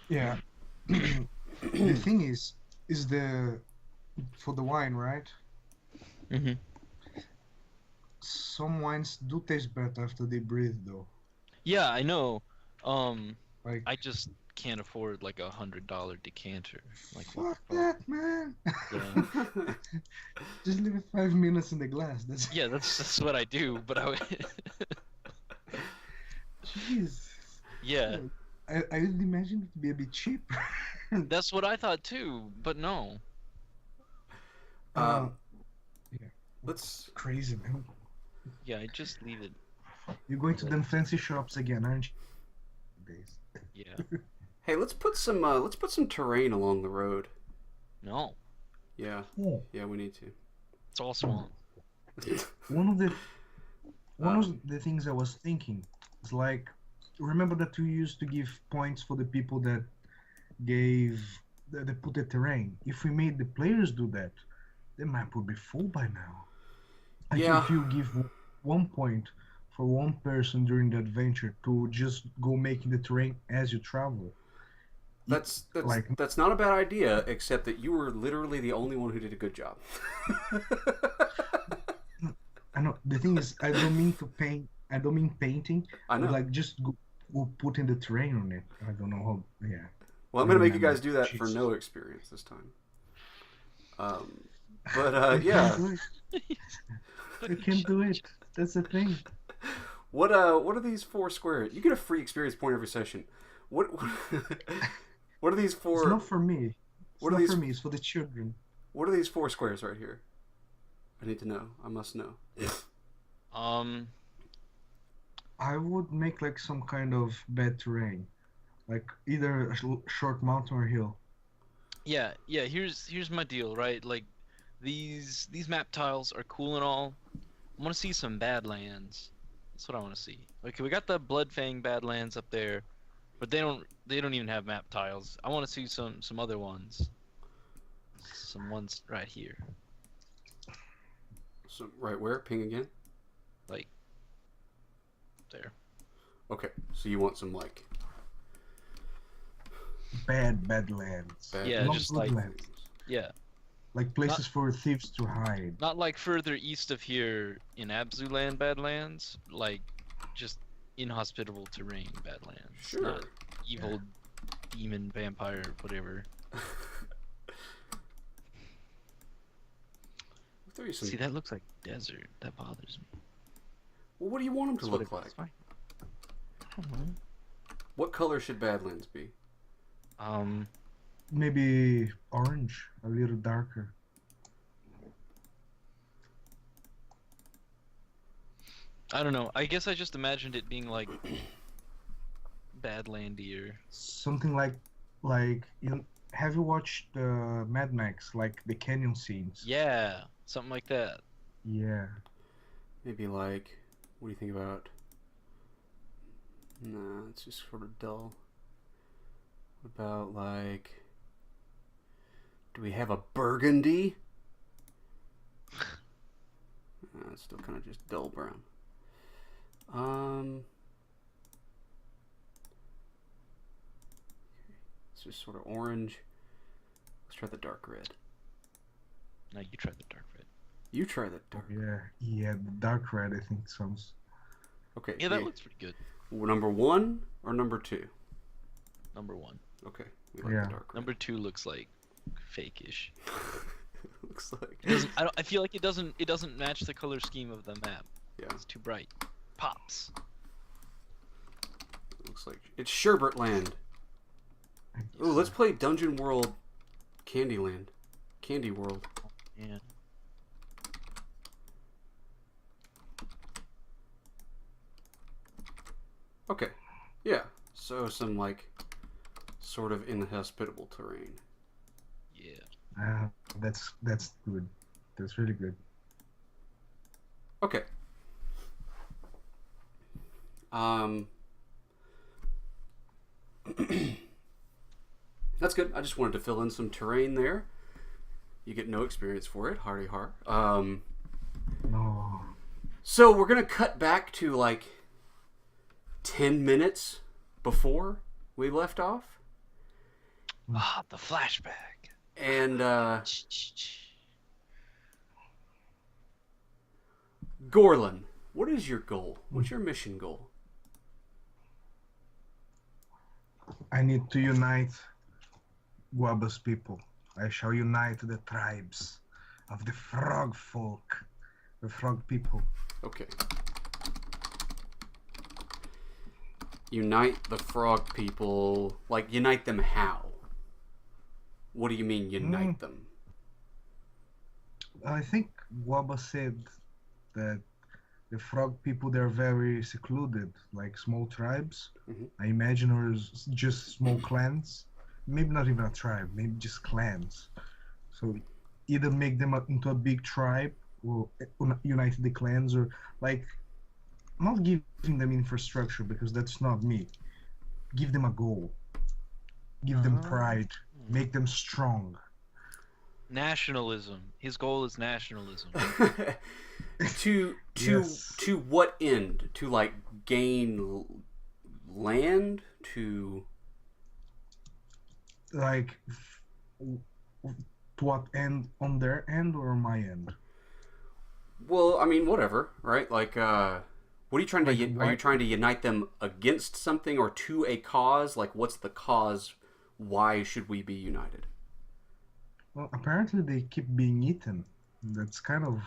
Yeah. The thing is the for the wine, right? Hmm. Some wines do taste better after they breathe, though. Yeah, I know. Um, Like, I just can't afford like $100 decanter. Like, what the fuck fuck? that, man. Yeah. Just leave it 5 minutes in the glass. That's Yeah, that's what I do. But I would. jeez. Yeah, Yeah, I would imagine it to be a bit cheap. that's what I thought too. But no. uh, um, yeah, let's. crazy, man. Yeah, I just leave it You're going to lit. them fancy shops again, aren't you? Days. Yeah. Hey, let's put some terrain along the road. No, Yeah, Oh, yeah, we need to. it's all swamp. one of the one uh, of the things I was thinking is like, remember that we used to give points for the people that gave that they put the terrain. If we made the players do that, the map would be full by now. Like yeah, if you give 1 point for one person during the adventure to just go making the terrain as you travel, it, that's that's like that's not a bad idea, except that you were literally the only one who did a good job. I know the thing is I don't mean to paint. I don't mean painting, I but know. like just go putting the terrain on it. I don't know how. Yeah, Well, I'm I gonna make you guys remember. do that for Jeez, no experience this time. But we can't yeah. do it. We can't do it. That's the thing. What are these four squares? You get a free experience point every session. What what are these It's four? not for me. It's What are not these? for me. It's for the children. What are these four squares right here? I need to know. I must know. Um, I would make like some kind of bad terrain, like either a short mountain or hill. yeah. Here's my deal, right? Like, these map tiles are cool and all. I want to see some Badlands. That's what I want to see. Okay, we got the Bloodfang Badlands up there, but they don't even have map tiles. I want to see some other ones. Some ones right here, So right where? Ping again. like there. Okay. So you want some like Bad lands, bad Yeah, not just good like lands, yeah, like not places for thieves to hide. not like further east of here in Abzuland Badlands, like just inhospitable terrain Badlands, Sure. not evil demon vampire whatever. There you some. See, that looks like desert. That bothers me. Well, what do you want them to That's what look like? it's fine. I don't know. What color should Badlands be? Um, Maybe orange, a little darker. I don't know. I guess I just imagined it being like Badlandier. Something like you have you watched Mad Max, like the canyon scenes? Yeah, something like that. Yeah. Maybe like. What do you think about? Nah, it's just sort of dull. What about like? Do we have a burgundy? It's still kind of just dull brown. It's just sort of orange. Let's try the dark red. Now you try the dark red. You try the dark. Yeah, the dark red I think sounds. Okay. Yeah, that looks pretty good. Number one or number two? Number one. Okay, we like Yeah. the dark red. Number two looks like fake-ish. Looks like. It doesn't. I feel like it doesn't. It doesn't match the color scheme of the map. Yeah, It's too bright. Pops. looks like it's Sherbert Land. Ooh, let's play Dungeon World, Candyland, Candy World. Yeah. Okay, yeah. So some like sort of inhospitable terrain. Yeah. That's good. That's really good. Okay. That's good. I just wanted to fill in some terrain there. You get no experience for it, hardy har. No. So we're gonna cut back to like 10 minutes before we left off. Ah, the flashback. And Gorrlin, what is your goal? What's your mission goal? I need to unite Guaba's people. I shall unite the tribes of the frog folk, the frog people. Okay. Unite the frog people. Like, unite them how? What do you mean, unite them? I think Guaba said that the frog people, they're very secluded, like small tribes. I imagine, or just small clans. Maybe not even a tribe, maybe just clans. So either make them into a big tribe or unite the clans, or like not giving them infrastructure, because that's not me. Give them a goal. Give them pride. Make them strong. Nationalism. His goal is nationalism. to what end? To like gain land? To like to what end? On their end or on my end? Well, I mean, whatever, right? Like, what are you trying to? Like, are you trying to unite them against something or to a cause? Like, what's the cause? Why should we be united? Well, apparently they keep being eaten. That's kind of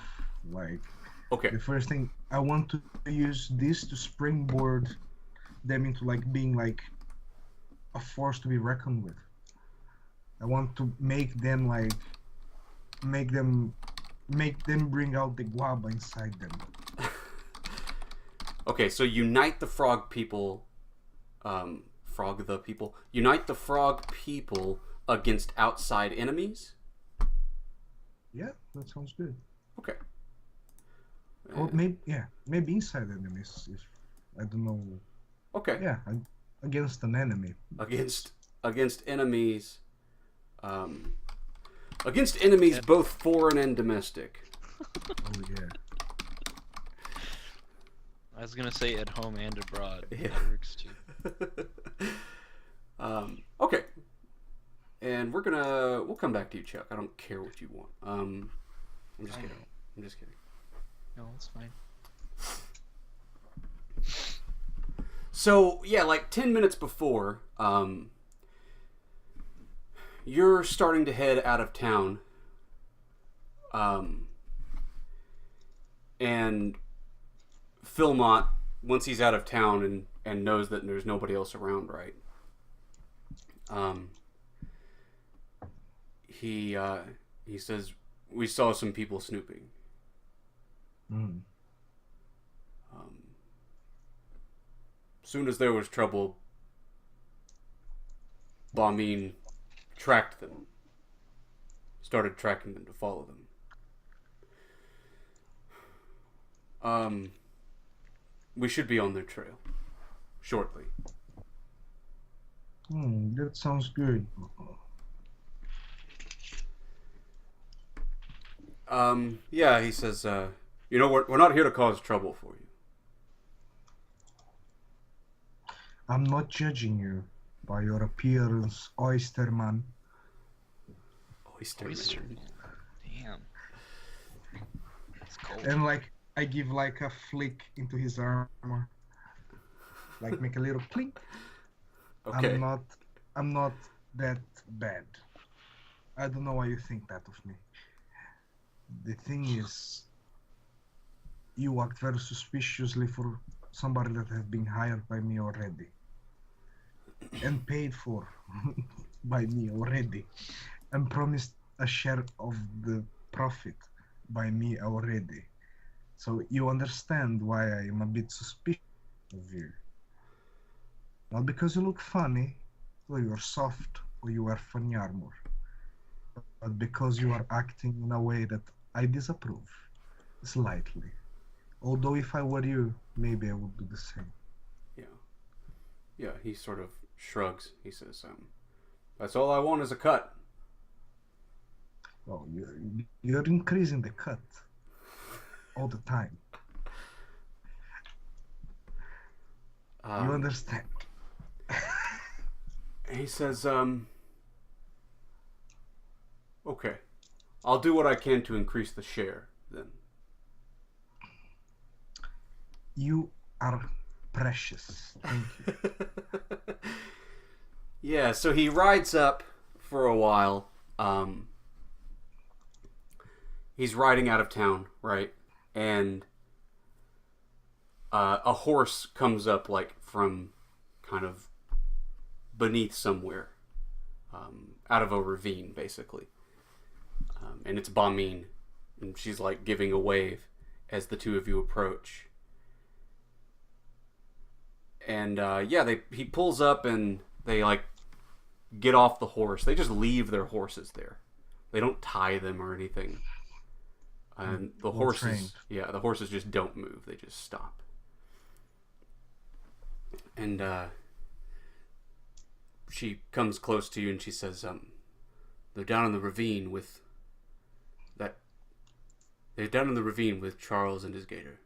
like Okay. the first thing. I want to use this to springboard them into like being like a force to be reckoned with. I want to make them like make them bring out the guaba inside them. Okay, so unite the frog people, frog the people. Unite the frog people against outside enemies. Yeah, that sounds good. Okay. Or maybe inside enemies. If I don't know. Okay. Yeah, against an enemy. Against enemies. Against enemies both foreign and domestic. Oh yeah. I was gonna say at home and abroad. Yeah. That works too. Okay. And we'll come back to you, Chuck. I don't care what you want. I'm just kidding. I'm just kidding. No, it's fine. So, yeah, like 10 minutes before, you're starting to head out of town. And Philmont, once he's out of town and knows that there's nobody else around, right? He says, we saw some people snooping. Soon as there was trouble, Bamin tracked them. Started tracking them to follow them. We should be on their trail shortly. That sounds good. Yeah, he says, we're not here to cause trouble for you. I'm not judging you by your appearance, Oysterman. Oyster. Damn. It's cold. And like I give like a flick into his armor, like make a little clink. Okay. I'm not that bad. I don't know why you think that of me. The thing is, you act very suspiciously for somebody that has been hired by me already. And paid for by me already. And promised a share of the profit by me already. So you understand why I am a bit suspicious of you. Not because you look funny, or you are soft, or you wear funny armor. But because you are acting in a way that I disapprove. Slightly. Although if I were you, maybe I would do the same. Yeah, he sort of shrugs. He says, that's all I want is a cut. Well, you're increasing the cut all the time. You understand? He says, Okay. I'll do what I can to increase the share, then. You are precious. Thank you. Yeah, so he rides up for a while. He's riding out of town, right? And a horse comes up, like, from kind of beneath somewhere. Out of a ravine, basically. And it's Bamin. And she's, like, giving a wave as the two of you approach. And, he pulls up and they, like, get off the horse. They just leave their horses there. They don't tie them or anything. And the horses, the horses just don't move. They just stop. And she comes close to you and she says, "They're down in the ravine with They're down in the ravine with Charles and his gator."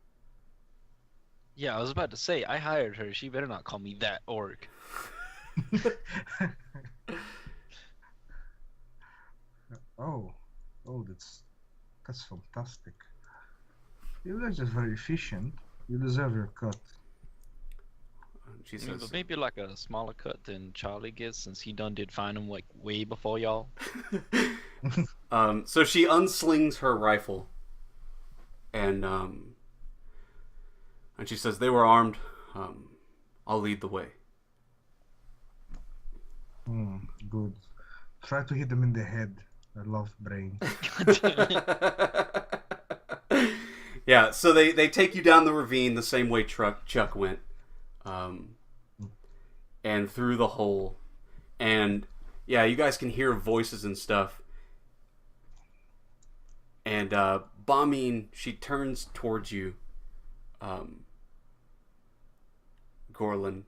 Yeah, I was about to say, I hired her. She better not call me that orc. Oh, that's fantastic. You guys are very efficient. You deserve your cut. She I mean, says, but maybe like a smaller cut than Charlie gets, since he did find him like way before y'all. so she unslings her rifle, and she says, "They were armed. I'll lead the way." Good. Try to hit them in the head. I love brains. Yeah, so they take you down the ravine the same way Chuck went, and through the hole, and yeah, you guys can hear voices and stuff. And Bamin, she turns towards you, Gorrlin,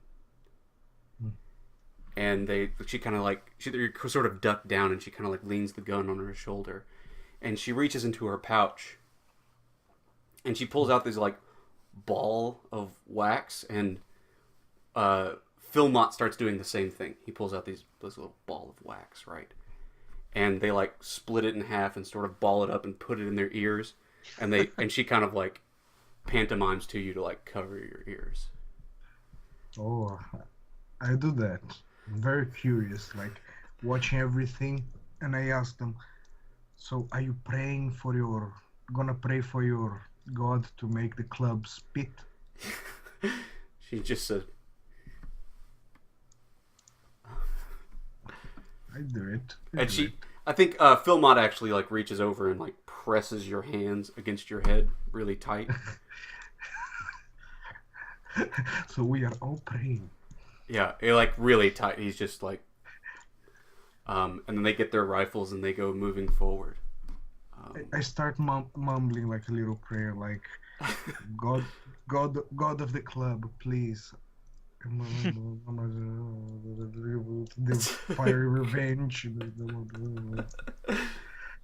and you're sort of ducked down, and she kind of like leans the gun on her shoulder, and she reaches into her pouch, and she pulls out this like ball of wax, and Philmont starts doing the same thing. He pulls out this little ball of wax, right? And they like split it in half and sort of ball it up and put it in their ears, and she kind of like pantomimes to you to like cover your ears. Oh, I do that. I'm very curious, like watching everything, and I ask them, "So, are you gonna pray for your god to make the club spit?" She just says, I do it. I think Philmont actually like reaches over and like presses your hands against your head really tight. So we are all praying. Yeah, like really tight. He's just like, and then they get their rifles and they go moving forward. I start mumbling like a little prayer, like, God of the club, please. The fiery revenge.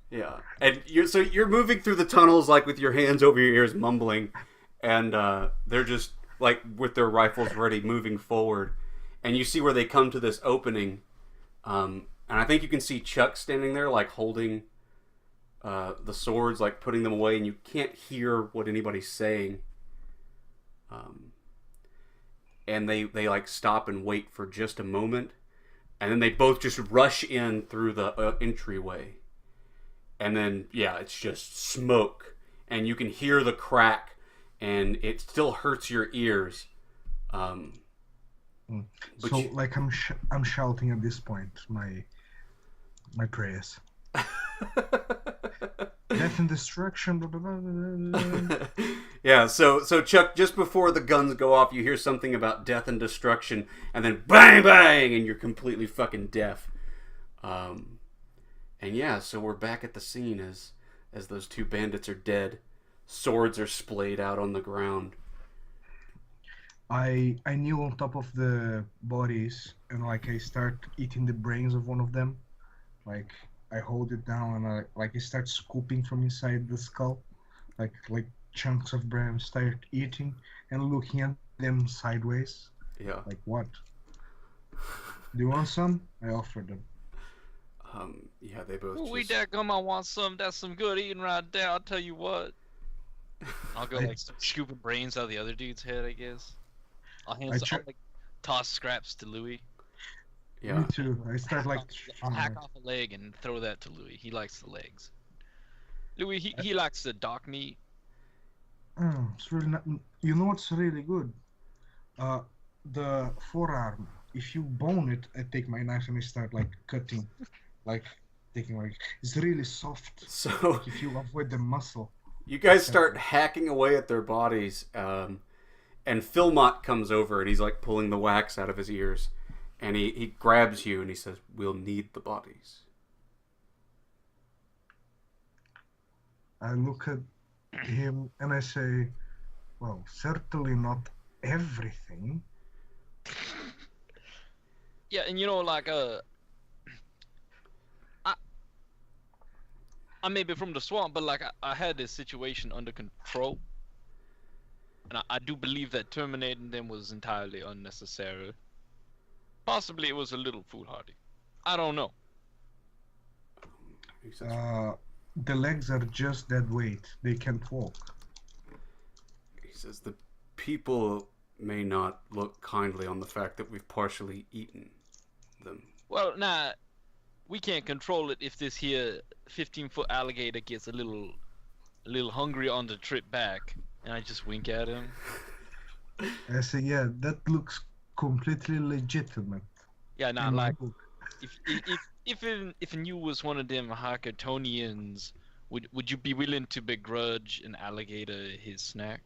Yeah, and you're moving through the tunnels like with your hands over your ears, mumbling, and they're just like with their rifles ready, moving forward, and you see where they come to this opening, and I think you can see Chuck standing there like holding the swords, like putting them away, and you can't hear what anybody's saying. And they like stop and wait for just a moment, and then they both just rush in through the entryway, and then it's just smoke, and you can hear the crack, and it still hurts your ears. So like I'm shouting at this point my prayers. Death and destruction. Blah, blah, blah, blah. Yeah, so Chuck, just before the guns go off, you hear something about death and destruction, and then bang bang, and you're completely fucking deaf. And so we're back at the scene as those two bandits are dead. Swords are splayed out on the ground. I kneel on top of the bodies, and like I start eating the brains of one of them. Like I hold it down, and I start scooping from inside the skull, like chunks of brain. Start eating and looking at them sideways. Yeah. Like, what? Do you want some? I offer them. Yeah, they both Ooh, we just... dadgum, I want some. That's some good eating right there. I'll tell you what. I'll go I- like start scooping brains out of the other dude's head, I guess. I'll try- like toss scraps to Louis. Yeah. Me too. I start like. I'll hack off a leg and throw that to Louis. He likes the legs. Louis, he likes the dog meat. It's really not. You know what's really good? The forearm. If you bone it, I take my knife and I start like cutting, like taking like. It's really soft. So If you avoid the muscle. you guys start hacking away at their bodies, and Philmont comes over and he's like pulling the wax out of his ears, and he grabs you and he says, "We'll need the bodies." I look at him and I say, "Well, certainly not everything." Yeah, and you know, like I may be from the swamp, but like I had this situation under control, and I do believe that terminating them was entirely unnecessary. Possibly it was a little foolhardy. I don't know. He says, The legs are just that weight. They can't walk. the people may not look kindly on the fact that we've partially eaten them. Well, nah, we can't control it if this here 15-foot alligator gets a little hungry on the trip back, and I just wink at him. I say, yeah, that looks completely legitimate. Yeah, nah, in my like book. if you was one of them Hakatonians, would you be willing to begrudge an alligator his snack?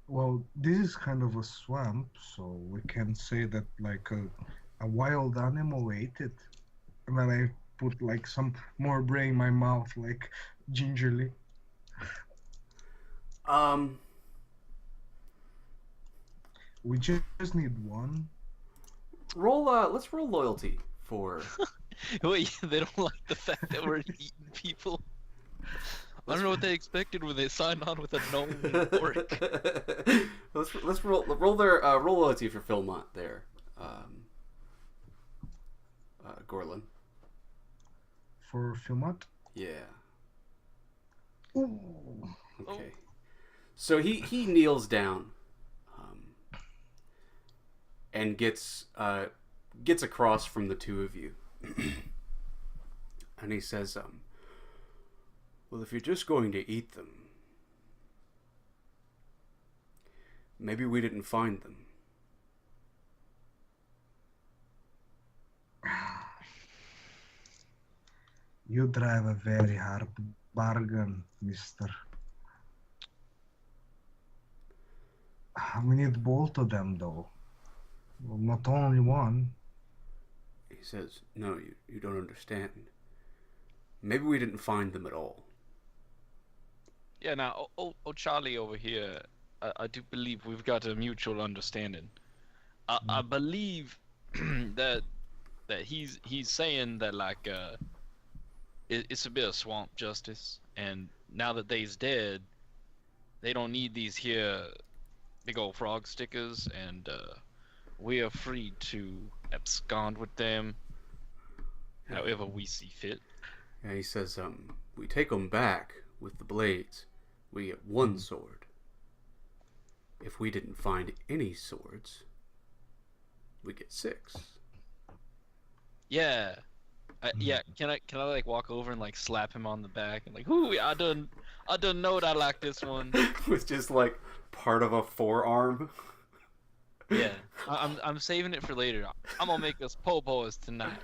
Well, this is kind of a swamp, so we can say that like a wild animal ate it. And then I put like some more brain in my mouth, like gingerly. We just need one. Let's roll loyalty for... Wait, they don't like the fact that we're eating people? I don't know what they expected when they signed on with a known orc. let's roll their roll loyalty for Philmont there. Gorrlin. For Philmont? Yeah. Ooh. Okay. So he kneels down, and gets across from the two of you, and he says, "Well, if you're just going to eat them, maybe we didn't find them." You drive a very hard bargain, mister. We need both of them, though. Well, not only one. He says, "No, you don't understand. Maybe we didn't find them at all." Yeah, now, Charlie over here, I do believe we've got a mutual understanding. I believe that he's saying that like it's a bit of swamp justice, and now that they's dead, they don't need these here big old frog stickers, and we are free to abscond with them however we see fit. And he says, "We take them back with the blades. We get one sword. If we didn't find any swords, we get 6. Yeah. Yeah, can I like walk over and like slap him on the back and like, "Ooh, I done know that I like this one." With just like part of a forearm. Yeah, I'm saving it for later. I'm gonna make us po' boys tonight.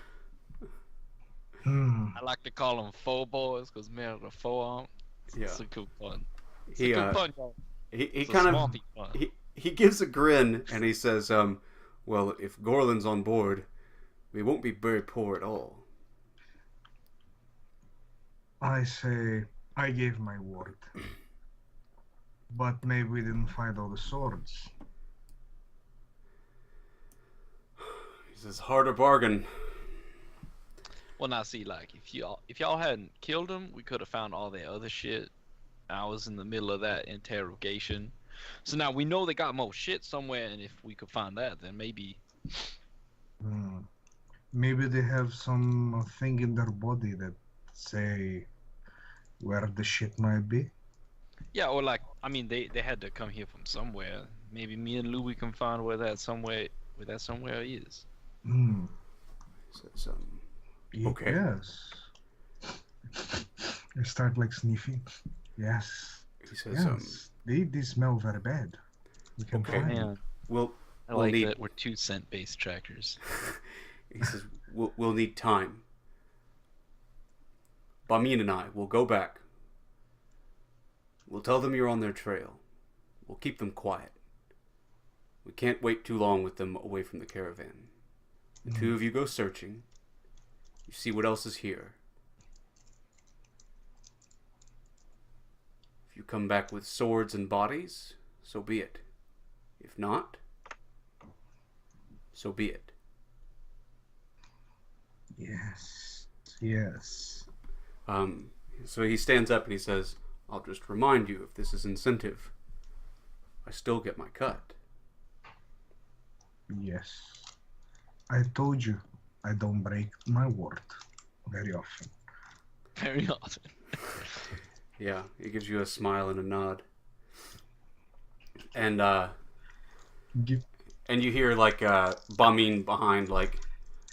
I like to call them faux boys because man, the forearm. It's a cool pun. It's a good pun, y'all. He kind of he gives a grin and he says, "Well, if Gorrlin's on board, we won't be very poor at all." I say, I gave my word. But maybe we didn't find all the swords. He says, "Harder bargain." Well, now see, like if y'all hadn't killed him, we could have found all their other shit. I was in the middle of that interrogation, so now we know they got more shit somewhere, and if we could find that, then maybe. Maybe they have some thing in their body that say where the shit might be. Yeah, or like, I mean, they had to come here from somewhere. Maybe me and Louis can find where that somewhere is. Hmm. He says, okay. Yes. I start like sniffing. Yes. He says, Yes. They smell very bad. We can Okay. find it. Man, we'll I we'll like need. that we're 2 cent based trackers. He says, we'll need time. Bamin and I will go back. We'll tell them you're on their trail. We'll keep them quiet. We can't wait too long with them away from the caravan. The two of you go searching. You see what else is here. If you come back with swords and bodies, so be it. If not, so be it. Yes. Yes. So he stands up and he says, I'll just remind you, if this is incentive, I still get my cut. Yes. I told you I don't break my word very often. Very often. Yeah, he gives you a smile and a nod. And Give and you hear like Bamin behind, like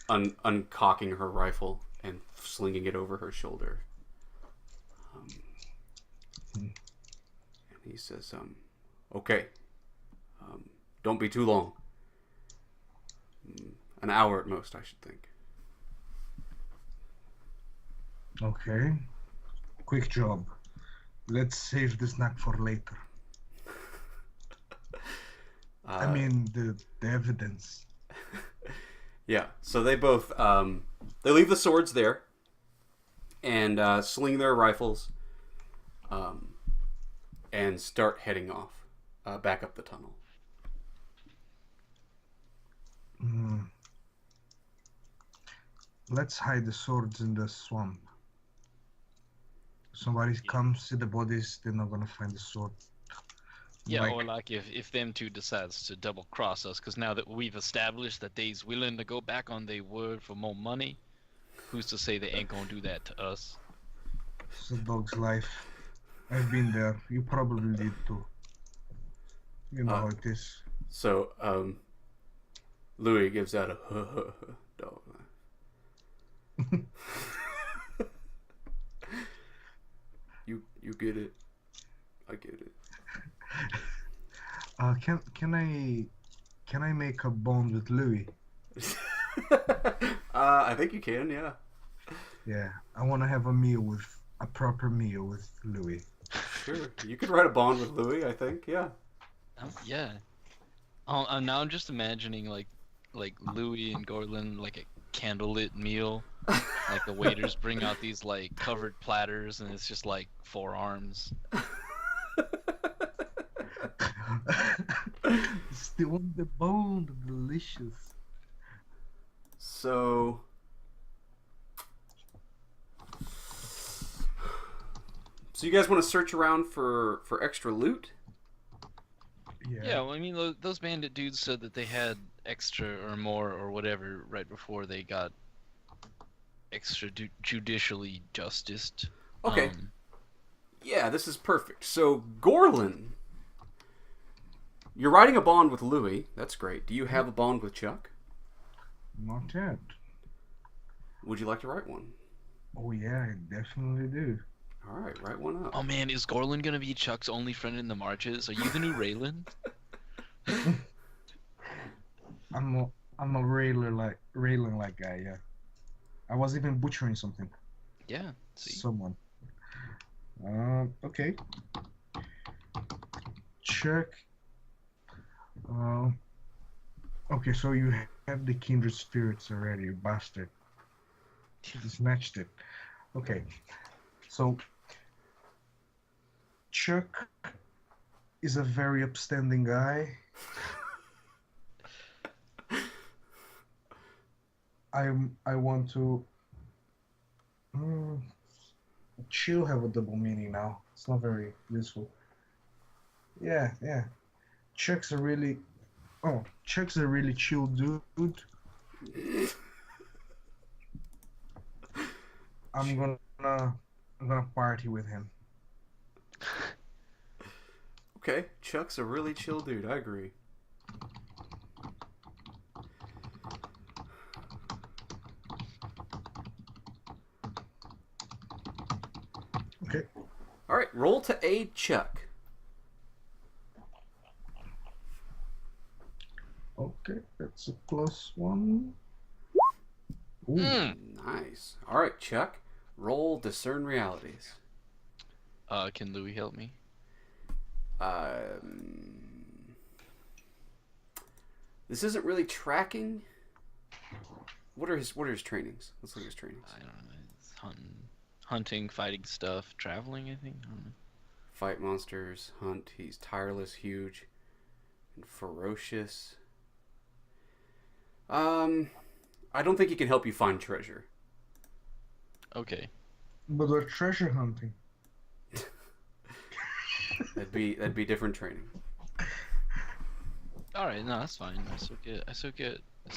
uncocking her rifle and slinging it over her shoulder. And he says, okay, don't be too long. An hour at most, I should think. Okay. Quick job. Let's save the snack for later. I mean the evidence. Yeah, so they both they leave the swords there and sling their rifles and start heading off back up the tunnel. Let's hide the swords in the swamp. Somebody comes, see the bodies, they're not gonna find the sword. Yeah, Like- or like if them two decides to double cross us, because now that we've established that they's willing to go back on their word for more money, who's to say they ain't gonna do that to us? It's a dog's life. I've been there. You probably did too. You know how it is. So Louis gives out a dog laugh. You get it. I get it. Can I make a bond with Louis? I think you can, yeah. Yeah, I want to have a proper meal with Louis. Sure. You could write a bond with Louis, I think, yeah. Yeah. Now I'm just imagining like Louis and Gorrlin like a candlelit meal. Like the waiters bring out these like covered platters and it's just like forearms. Still on the bone, delicious. So you guys want to search around for extra loot? Yeah, well, I mean those bandit dudes said that they had extra or more or whatever right before they got extra judicially justiced. Okay. Yeah, this is perfect. So, Gorrlin, you're writing a bond with Louis. That's great. Do you have a bond with Chuck? Not yet. Would you like to write one? Oh yeah, I definitely do. All right, write one up. Oh man, is Gorrlin gonna be Chuck's only friend in the marches? Are you the new Raylan? I'm a railing like guy. Yeah. I was even butchering something. Yeah. See. Someone. Okay. Check. Okay, so you have the kindred spirits already, you bastard. You snatched it. Okay. So Chuck is a very upstanding guy. I want to chill have a double meaning now. It's not very useful. Yeah. Chuck's a really chill dude. I'm gonna party with him. Okay, Chuck's a really chill dude. I agree. Okay. All right, roll to aid Chuck. Okay, that's a +1. Ooh. Nice. All right, Chuck, roll discern realities. Can Louis help me? This isn't really tracking. What are his trainings? Let's look at his trainings. I don't know. It's hunting, fighting stuff, traveling. I think. I don't know. Fight monsters, hunt. He's tireless, huge, and ferocious. I don't think he can help you find treasure. Okay. But we're treasure hunting. That'd be different training. All right. No, that's fine. I still good. It's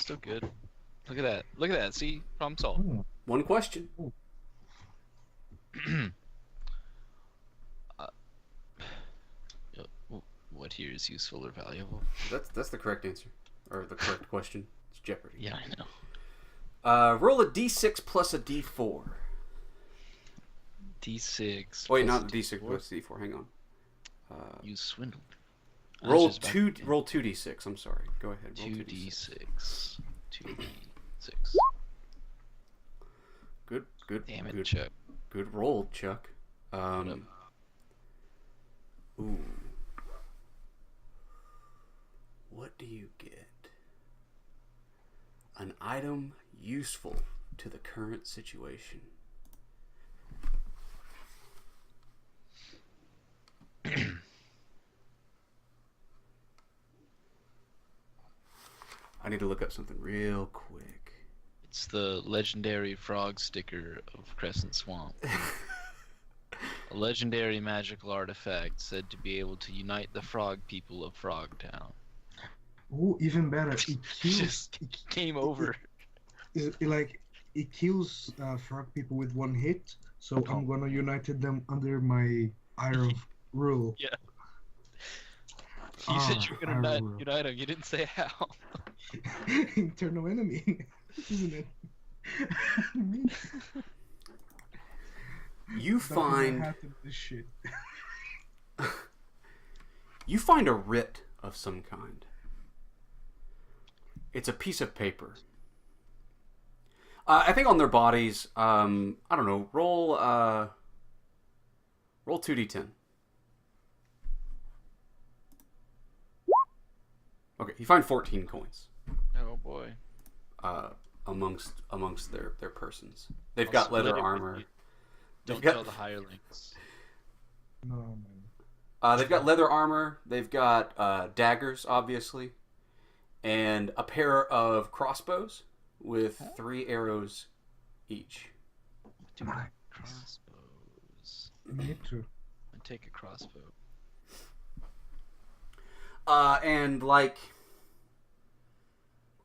still good. Look at that. Look at that. See, problem solved. Oh. One question. What here is useful or valuable? That's the correct answer, or the correct question. It's Jeopardy. Yeah, I know. Roll a d6 plus a d4. D6. Wait, plus not a d6 plus d4. Hang on. You swindled. Roll Roll 2d6. I'm sorry. Go ahead. Roll 2d6. 2d6. Good. Damn it, good, Chuck. Good roll, Chuck. Ooh. What do you get? An item useful to the current situation. I need to look up something real quick. It's the legendary frog sticker of Crescent Swamp. A legendary magical artifact said to be able to unite the frog people of Frogtown. Ooh, even better. It kills. Just came over. It kills frog people with one hit. So I'm gonna unite them under my Iron rule. Yeah. You said you were gonna unite them. You didn't say how. Internal enemy, isn't it? You find this shit. You find a writ of some kind. It's a piece of paper. I think on their bodies. I don't know. Roll 2d10. Okay, you find 14 coins. Oh boy. Amongst their persons. They've got leather armor. Don't tell the hirelings. No, man. They've got leather armor. They've got daggers, obviously, and a pair of crossbows with 3 arrows each. Do I crossbows? Me too. I take a crossbow. And like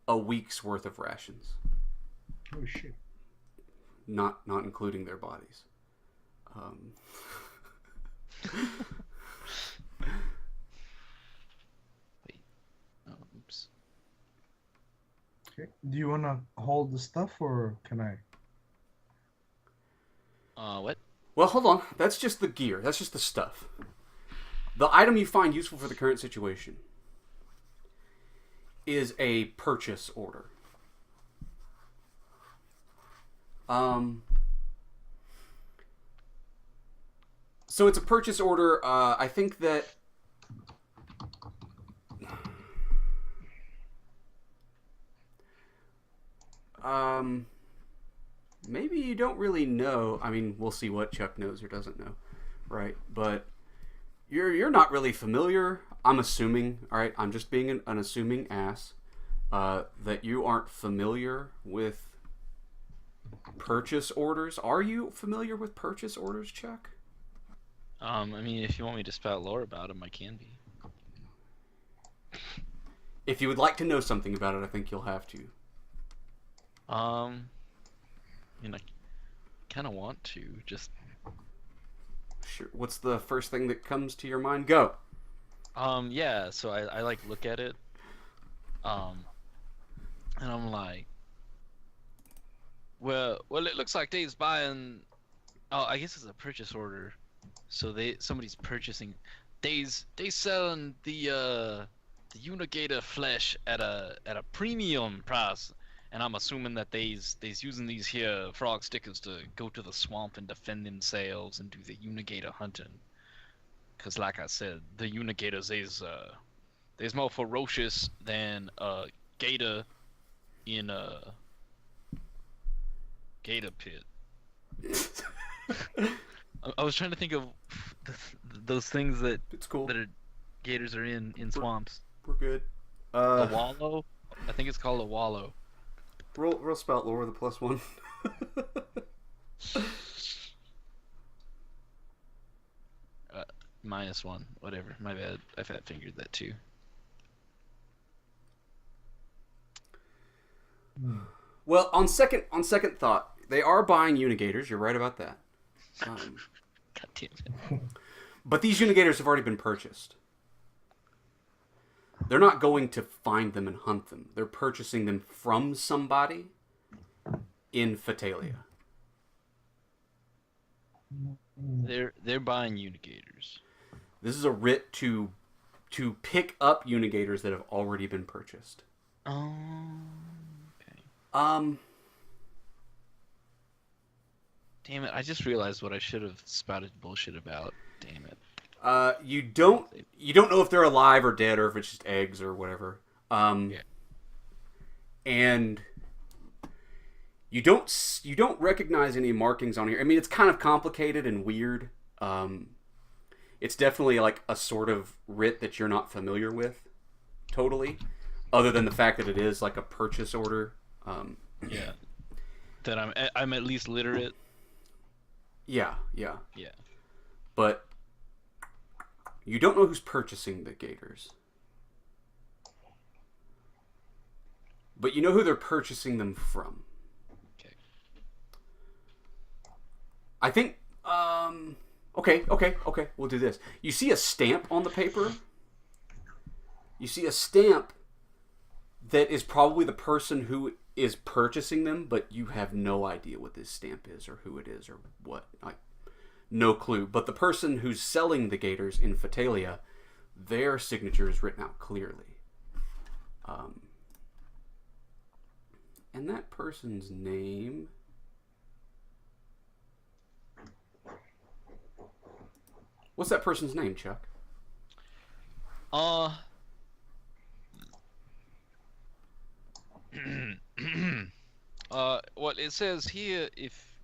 a week's worth of rations. Oh shit. Not including their bodies. Wait. Oh, oops. Okay. Do you wanna hold the stuff or can I? What? Well, hold on. That's just the gear. That's just the stuff. The item you find useful for the current situation is a purchase order. So it's a purchase order. I think that maybe you don't really know. I mean, we'll see what Chuck knows or doesn't know, right? But you're not really familiar. I'm assuming. All right, I'm just being an assuming ass. That you aren't familiar with purchase orders. Are you familiar with purchase orders, Chuck? I mean, if you want me to spout lore about them, I can be. If you would like to know something about it, I think you'll have to. I mean, I kind of want to. Just Sure. What's the first thing that comes to your mind? Go. yeah. So I like look at it, um, and I'm like, well, it looks like they's buying. Oh, I guess it's a purchase order. So somebody's purchasing. They selling the Unigator flesh at a premium price, and I'm assuming that they's using these here frog stickers to go to the swamp and defend themselves and do the Unigator hunting. Cause like I said, the Unigators is more ferocious than a gator in a gator pit. I was trying to think of those things that It's cool. gators are in swamps. We're good. A wallow? I think it's called a wallow. Roll spout lore with a +1. -1, whatever. My bad. I fat fingered that too. Well, on second thought, they are buying Unigators. You're right about that. God damn it. But these Unigators have already been purchased. They're not going to find them and hunt them. They're purchasing them from somebody in Fatalia. They're buying Unigators. This is a writ to pick up Unigators that have already been purchased. Oh, okay. Damn it! I just realized what I should have spouted bullshit about. Damn it. You don't know if they're alive or dead or if it's just eggs or whatever. Yeah. And you don't recognize any markings on here. I mean, it's kind of complicated and weird. It's definitely like a sort of writ that you're not familiar with, totally. Other than the fact that it is like a purchase order. Yeah. That I'm at least literate. Yeah. Yeah. But you don't know who's purchasing the gators. But you know who they're purchasing them from. Okay. I think, okay, we'll do this. You see a stamp on the paper? You see a stamp that is probably the person who is purchasing them, but you have no idea what this stamp is or who it is or what. No clue. But the person who's selling the gators in Fatalia, their signature is written out clearly. And that person's name... What's that person's name, Chuck? Well, it says here if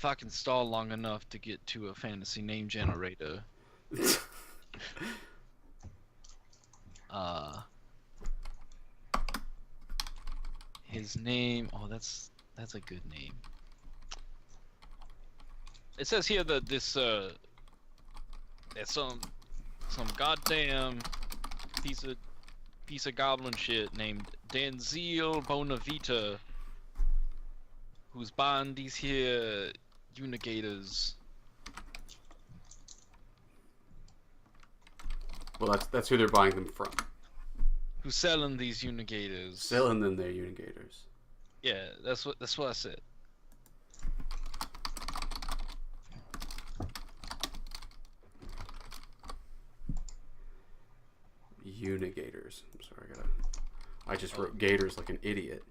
I can stall long enough to get to a fantasy name generator. His name. Oh, that's a good name. It says here that there's some goddamn piece of goblin shit named Denzel Bonavita who's buying these here Unigators. Well, that's who they're buying them from. Who's selling these Unigators? Selling them their Unigators. Yeah, that's what I said. Unigators. I'm sorry, I just wrote gators like an idiot.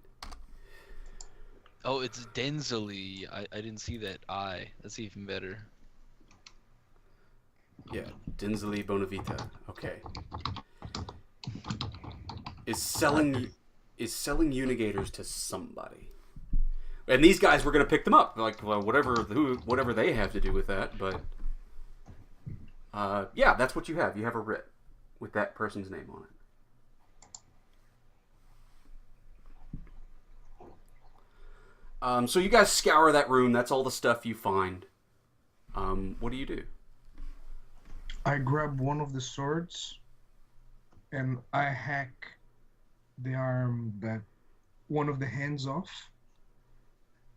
Oh, it's Denzely. I didn't see that I. That's even better. Yeah, Denzely Bonavita. Okay. Is selling Unigators to somebody. And these guys were gonna pick them up. Like, well, whatever they have to do with that, but yeah, that's what you have. You have a writ with that person's name on it. So you guys scour that room. That's all the stuff you find. What do you do? I grab one of the swords and I hack the arm that one of the hands off.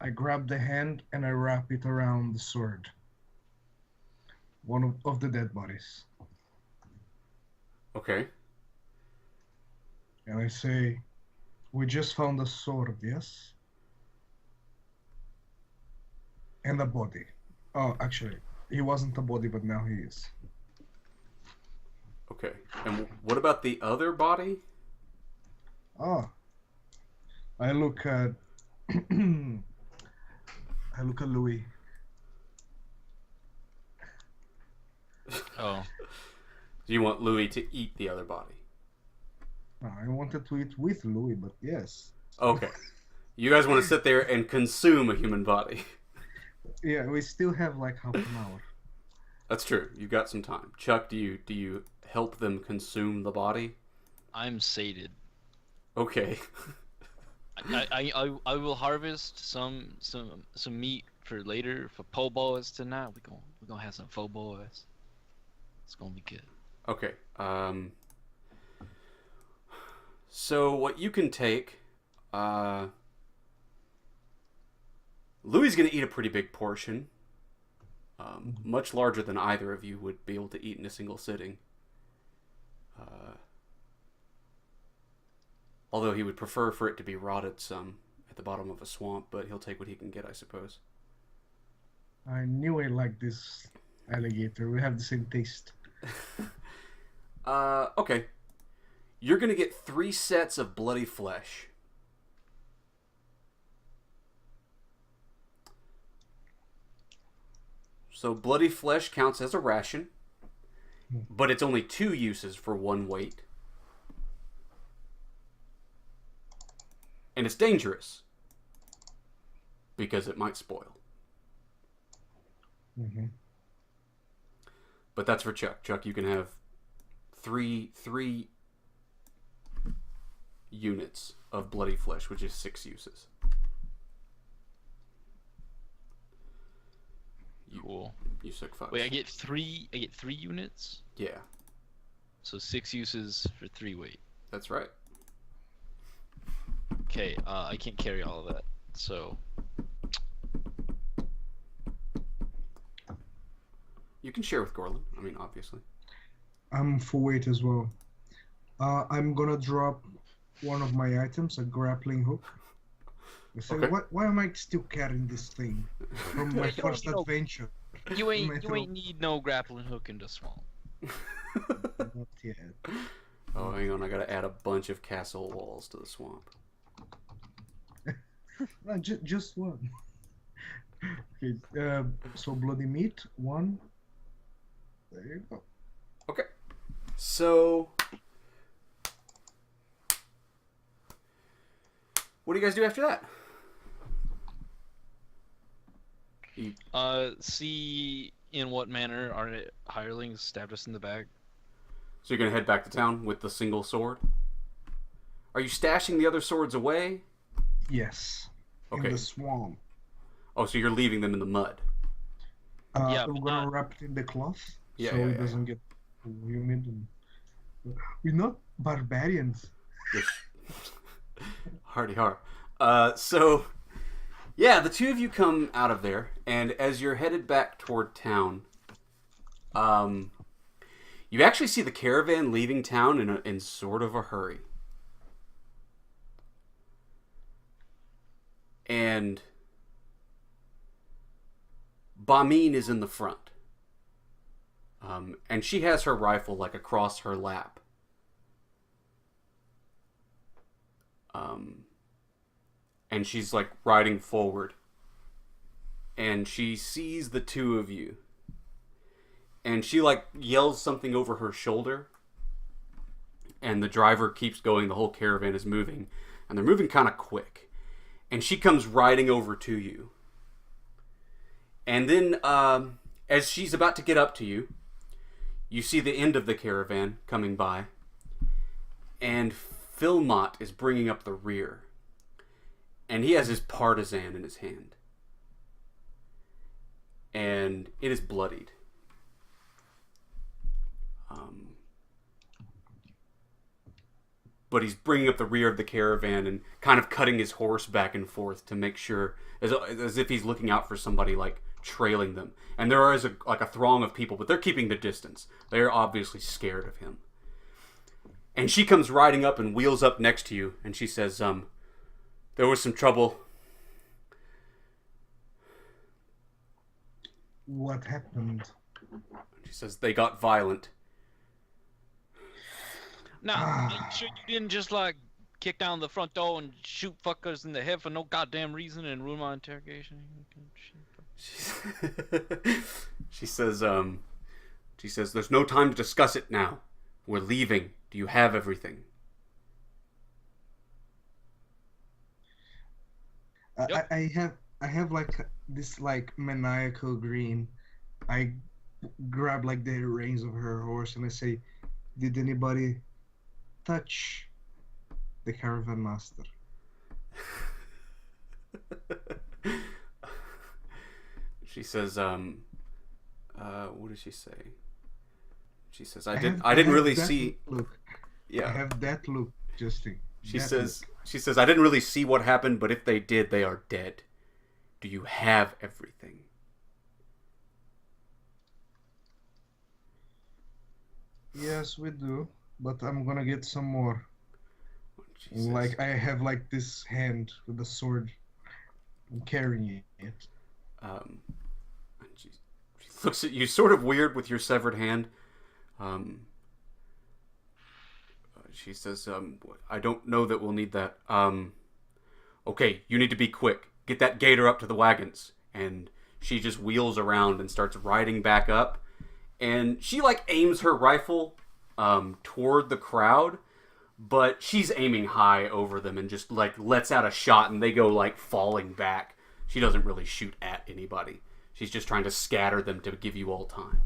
I grab the hand and I wrap it around the sword. One of the dead bodies. Okay. And I say, we just found a sword, yes? And a body. Oh, actually, he wasn't a body, but now he is. Okay. And what about the other body? Oh, I look at I look at Louis. Oh, Do you want Louis to eat the other body? I wanted to eat with Louis, but yes. Okay. You guys want to sit there and consume a human body. Yeah, we still have like half an hour. That's true. You've got some time. Chuck, do you help them consume the body? I'm sated. Okay. I will harvest some meat for later for po' boys tonight. We're gonna have some faux boys. It's gonna be good. Okay. So what you can take, Louis gonna eat a pretty big portion, much larger than either of you would be able to eat in a single sitting. Although he would prefer for it to be rotted some at the bottom of a swamp, but he'll take what he can get, I suppose. I knew I liked this alligator. We have the same taste. Okay. You're gonna get 3 sets of bloody flesh. So bloody flesh counts as a ration, but it's only 2 uses for 1 weight. And it's dangerous because it might spoil. Mm-hmm. But that's for Chuck. Chuck, you can have three units of bloody flesh, which is 6 uses. Cool. You took 5. Wait, I get 3 units. Yeah, So 6 uses for 3 weight. that's right. Okay, I can't carry all of that. So You can share with Gorrlin. I mean, obviously. I'm full weight as well. I'm gonna drop one of my items, a grappling hook. I say, Okay. why am I still carrying this thing from my You don't first need no- adventure? you My ain't throat. need no grappling hook in the swamp. Not yet. Oh, hang on. I gotta add a bunch of castle walls to the swamp. No, just one. Okay, so bloody meat, 1. There you go. Okay. So, what do you guys do after that? See in what manner our hirelings stabbed us in the back. So you're gonna head back to town with the single sword? Are you stashing the other swords away? Yes. Okay. In the swamp. Oh, so you're leaving them in the mud. Yeah, We're but gonna not- wrap it in the cloth Yeah, so yeah, it yeah, doesn't get humid. And... We're not barbarians. Yes. Hardy har. So, yeah, the 2 of you come out of there, and as you're headed back toward town, you actually see the caravan leaving town in sort of a hurry. And Bamin is in the front. And she has her rifle like across her lap. And she's like riding forward. And she sees the 2 of you. And she like yells something over her shoulder. And the driver keeps going. The whole caravan is moving. And they're moving kind of quick. And she comes riding over to you. And then as she's about to get up to you, you see the end of the caravan coming by. And Philmott is bringing up the rear. And he has his partisan in his hand. And it is bloodied. but he's bringing up the rear of the caravan and kind of cutting his horse back and forth to make sure, as if he's looking out for somebody like trailing them. And there is a throng of people, but they're keeping the distance. They're obviously scared of him. And she comes riding up and wheels up next to you, and she says, there was some trouble. What happened? She says, they got violent. Now, you sure you didn't just like kick down the front door and shoot fuckers in the head for no goddamn reason and ruin my interrogation? She says, there's no time to discuss it now. We're leaving. Do you have everything? Yep. I have like this like maniacal grin. I grab like the reins of her horse and I say, "Did anybody touch the caravan master?" She says, what does she say? She says, I I didn't have really that see. Look. Yeah. I have that look, Justin. She That says, look. I didn't really see what happened, but if they did, they are dead. Do you have everything? Yes, we do, but I'm gonna get some more. She says, Like I have like this hand with the sword. I'm carrying it. and she looks at you sort of weird with your severed hand. She says, I don't know that we'll need that. Okay, you need to be quick. Get that gator up to the wagons. And she just wheels around and starts riding back up. And she, like, aims her rifle toward the crowd. But she's aiming high over them and just, like, lets out a shot. And they go, like, falling back. She doesn't really shoot at anybody. She's just trying to scatter them to give you all time.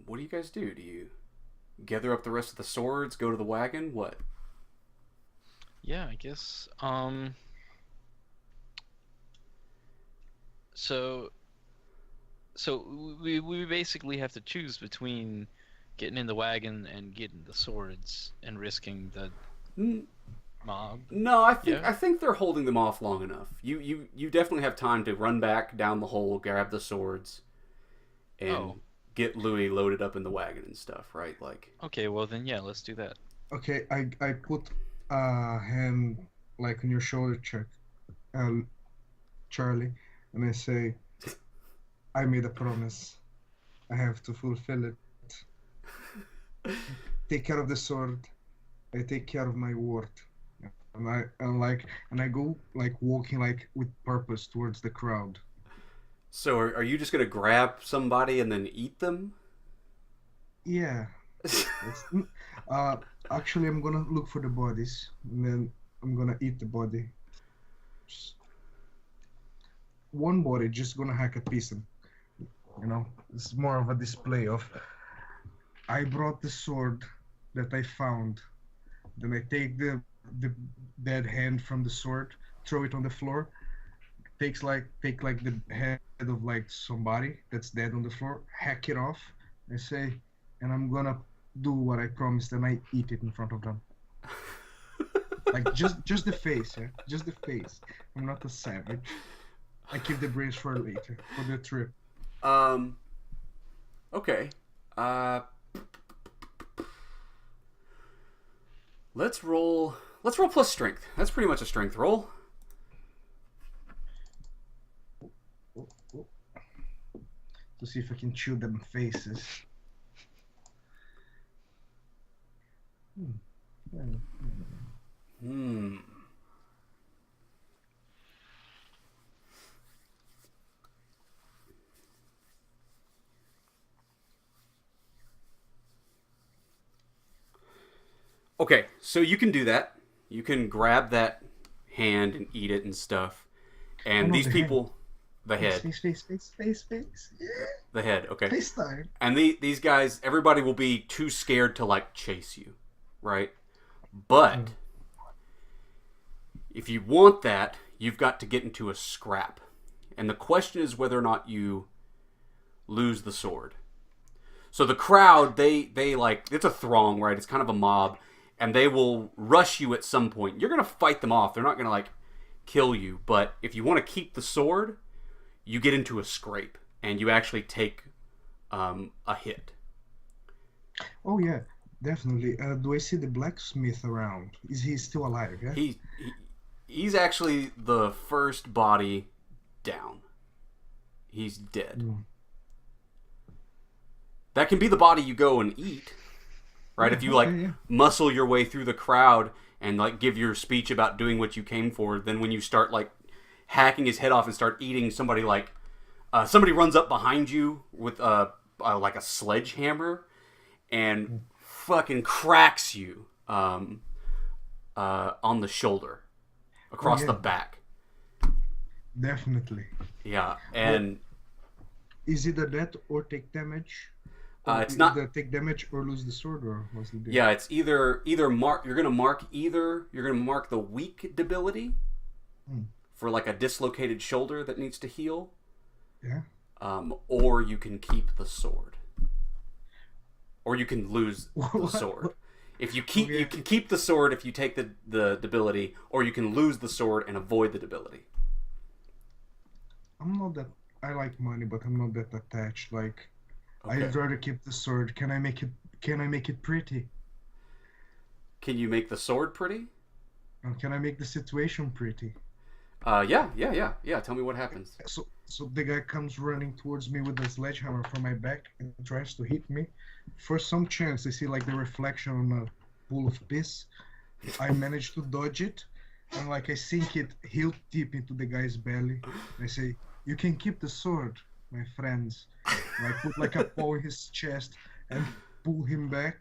What do you guys do? Do you gather up the rest of the swords, go to the wagon? What? Yeah, I guess. So we basically have to choose between getting in the wagon and getting the swords and risking the mob. No, I Yeah. think they're holding them off long enough. You definitely have time to run back down the hole, grab the swords, and get Louis loaded up in the wagon and stuff, right? Like. Okay, well then, yeah, let's do that. Okay, I put a hand like on your shoulder, Chuck, Charlie, and I say, I made a promise. I have to fulfill it. Take care of the sword. I take care of my word. And I go like walking like with purpose towards the crowd. So are you just gonna grab somebody and then eat them? Yeah. Actually, I'm gonna look for the bodies, and then I'm gonna eat the body. Just one body, just gonna hack a piece, and it's more of a display of. I brought the sword that I found. Then I take the dead hand from the sword, throw it on the floor. Take like the head of like somebody that's dead on the floor, hack it off, and say, and I'm gonna do what I promised, and I eat it in front of them. Like just the face, yeah, just the face. I'm not a savage. I keep the brains for later, for the trip. Okay. Let's roll plus strength. That's pretty much a strength roll. To see if I can chew them faces. Okay, so you can do that. You can grab that hand and eat it and stuff. And no, these the people, the head, Face. Yeah. the head. Okay. Face time. And these guys, everybody will be too scared to like chase you, right? But if you want that, you've got to get into a scrap. And the question is whether or not you lose the sword. So the crowd, they like, it's a throng, right? It's kind of a mob, and they will rush you at some point. You're gonna fight them off. They're not gonna like kill you, but if you want to keep the sword, you get into a scrape, and you actually take a hit. Oh yeah, definitely. Do I see the blacksmith around? Is he still alive? Yeah. He's actually the first body down. He's dead. Mm. That can be the body you go and eat, right? Yeah, If you like okay, yeah. muscle your way through the crowd and like give your speech about doing what you came for, then when you start like hacking his head off and start eating somebody, like somebody runs up behind you with like a sledgehammer and fucking cracks you on the shoulder across the back. Definitely. Yeah, and Is it a death or take damage? it's not. Either take damage or lose the sword, or what's the deal? Yeah, it's either mark. You're gonna mark the weak debility for like a dislocated shoulder that needs to heal. Yeah. Or you can keep the sword, or you can lose the sword. If you keep, you can keep the sword if you take the debility, or you can lose the sword and avoid the debility. I'm not that. I like money, but I'm not that attached. Like, Okay. I'd rather keep the sword. Can I make it? Can I make it pretty? Can you make the sword pretty? Can I make the situation pretty? Yeah. Tell me what happens. So the guy comes running towards me with a sledgehammer from my back and tries to hit me. For some chance, I see like the reflection on a pool of piss. I manage to dodge it, and like I sink it heel deep into the guy's belly. I say, "You can keep the sword, my friends." And I put like a paw in his chest and pull him back,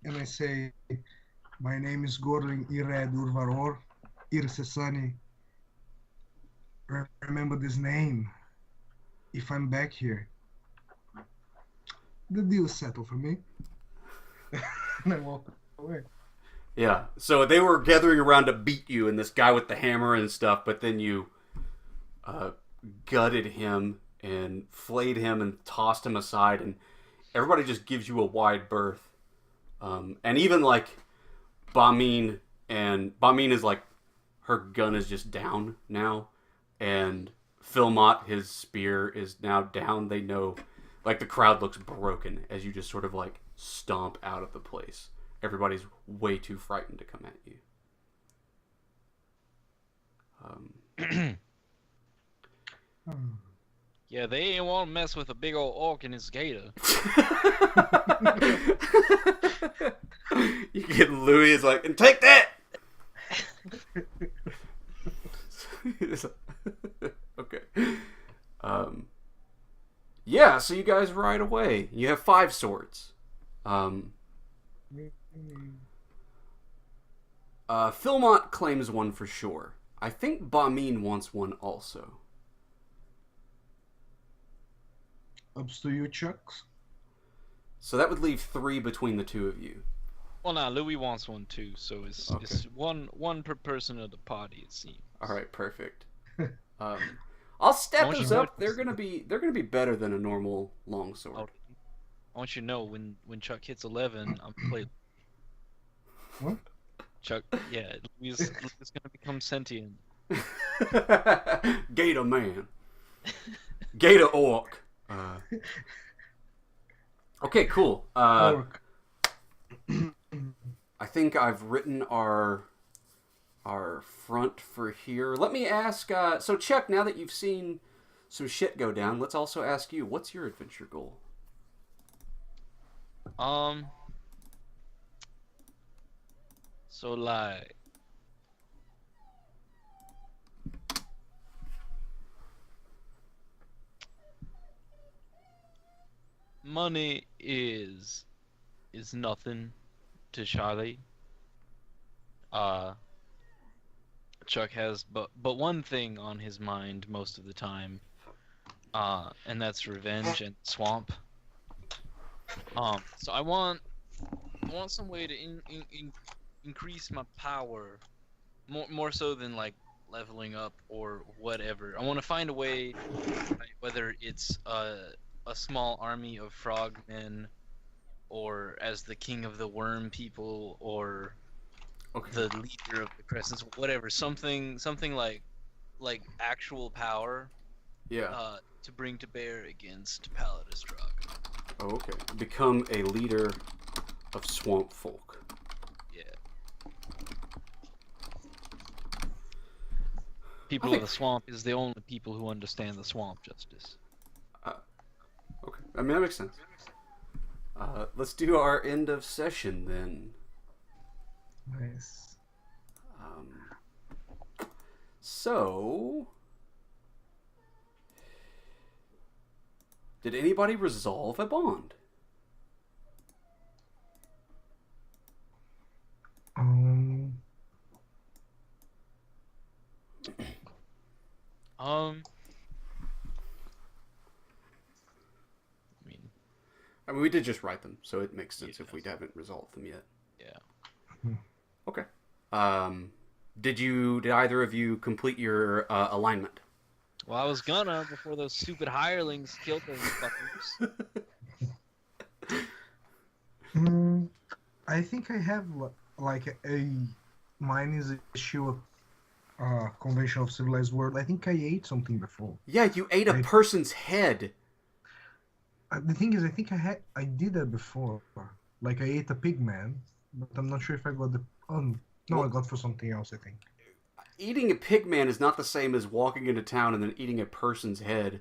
and I say, "My name is Gorrlin and Chuck. Irsesani. Remember this name. If I'm back here, the deal's settled for me." And I walk away. Yeah. So they were gathering around to beat you, and this guy with the hammer and stuff. But then you gutted him and flayed him and tossed him aside, and everybody just gives you a wide berth. And even like Bamin is like, her gun is just down now, and Philmont, his spear is now down. They know, like, the crowd looks broken as you just sort of like stomp out of the place. Everybody's way too frightened to come at you. Yeah, they ain't want to mess with a big old orc and his gator. You get Louis is like, and take that. Okay. Yeah, so you guys ride away. You have 5 swords. Philmont claims one for sure. I think Bamin wants one also. Ups to you, Chucks. So that would leave 3 between the two of you. Well, now Louis wants one too, so it's Okay. it's one per person of the party, it seems. All right, perfect. I'll step want those you to up. They're gonna be better than a normal longsword. Oh, I want you to know when Chuck hits 11, I'm gonna play. What? Chuck, yeah, Louis is gonna become sentient. Gator man. Gator orc. Okay, cool. Orc. I think I've written our front for here. Let me ask. So Chuck, now that you've seen some shit go down, let's also ask you, what's your adventure goal? So like, money is nothing to Charlie. Chuck has but one thing on his mind most of the time, and that's revenge and swamp. So I want some way to increase my power, more so than like leveling up or whatever. I want to find a way, right, whether it's a small army of frogmen or as the king of the worm people, or Okay. the leader of the Crescent Swamp, whatever. Something like actual power Yeah. to bring to bear against Palladus Drug. Oh, okay. Become a leader of swamp folk. Yeah. People I of think- the swamp is the only people who understand the swamp justice. Okay. I mean, that makes sense. Let's do our end of session then. Nice. So, did anybody resolve a bond? I mean, we did just write them, so it makes sense if we haven't resolved them yet. Yeah. Okay. Did either of you complete your alignment? Well, I was gonna before those stupid hirelings killed those fuckers. I think I have like a mine is issue of Convention of Civilized World. I think I ate something before. Yeah, you ate a person's head. The thing is, I think I did that before. Like I ate a pig man, but I'm not sure if I got the. No, I got for something else. I think. Eating a pig man is not the same as walking into town and then eating a person's head.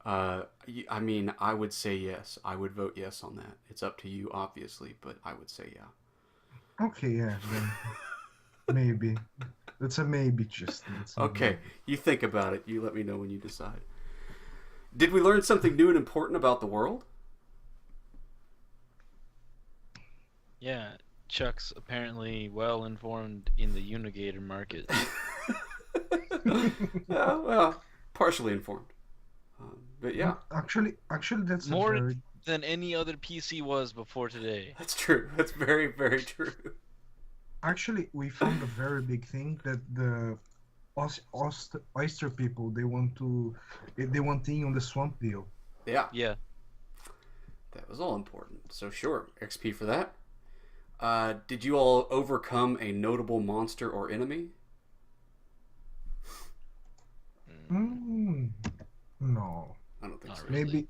I mean, I would say yes. I would vote yes on that. It's up to you, obviously, but I would say yeah. Okay, yeah, then maybe. That's a maybe, just. Okay, Maybe. you think about it. You let me know when you decide. Did we learn something new and important about the world? Yeah, Chuck's apparently well informed in the Unigator market. Well, partially informed. But yeah. Actually, that's More a very... than any other PC was before today. That's true. That's very, very true. Actually, we found a very big thing that the oyster people they want in on the swamp deal. Yeah. Yeah. That was all important. So sure, XP for that. Did you all overcome a notable monster or enemy? No. I don't think Not so. really.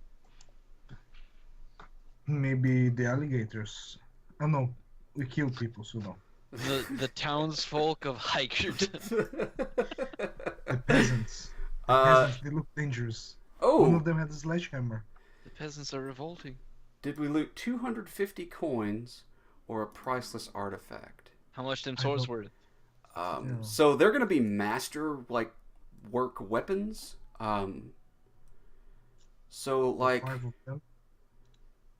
Maybe the alligators. Oh no, we kill people, so no. The townsfolk of Hikerton. The peasants. They look dangerous. One of them had a sledgehammer. The peasants are revolting. Did we loot 250 coins or a priceless artifact? How much them swords worth? So they're going to be master work weapons. So like 5 of them.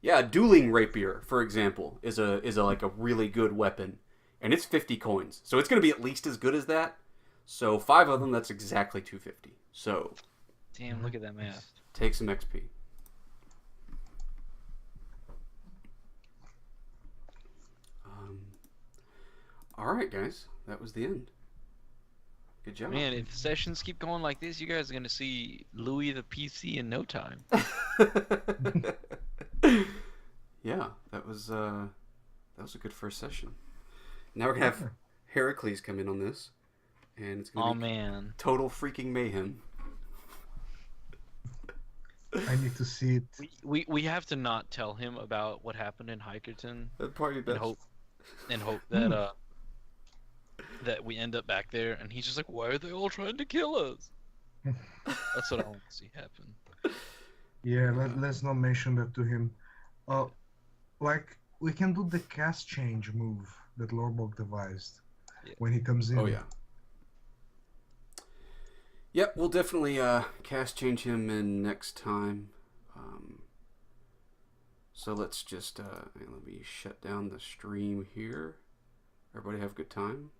yeah, a dueling rapier, for example, is a like a really good weapon, and it's 50 coins. So it's going to be at least as good as that. So 5 of them, that's exactly 250. So Damn, look at that math. take some XP. All right, guys, that was the end. Good job. Man, if sessions keep going like this, you guys are gonna see Louis the PC in no time. Yeah, that was a good first session. Now we're gonna have Heracles come in on this, and it's gonna be Man, total freaking mayhem. I need to see it. we have to not tell him about what happened in Hikerton That'd probably be and best. hope that that we end up back there and he's just like, why are they all trying to kill us? That's what I want to see happen. Yeah, let's not mention that to him. Like we can do the cast change move that Lorbok devised when he comes in. Oh yeah. Yep, we'll definitely cast change him in next time. So let's just let me shut down the stream here. Everybody have a good time.